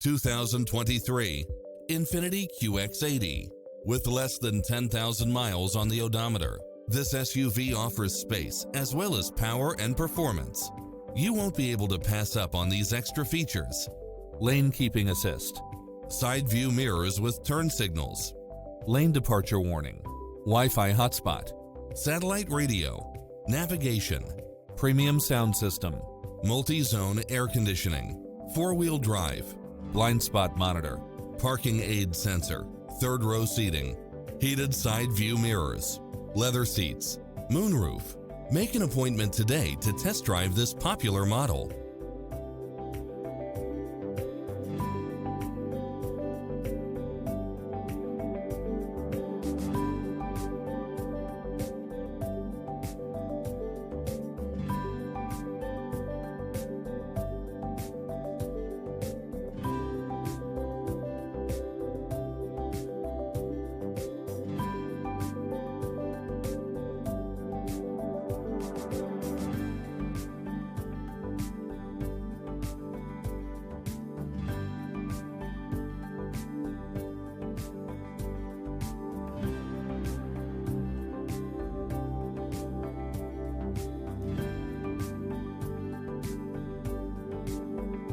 2023 INFINITI QX80. With less than 10,000 miles on the odometer, this SUV offers space as well as power and performance. You won't be able to pass up on these extra features. Lane keeping assist, side view mirrors with turn signals, lane departure warning, Wi-Fi hotspot, satellite radio, navigation, premium sound system, multi-zone air conditioning, four-wheel drive, blind spot monitor, parking aid sensor, third row seating, heated side view mirrors, leather seats, moonroof. Make an appointment today to test drive this popular model.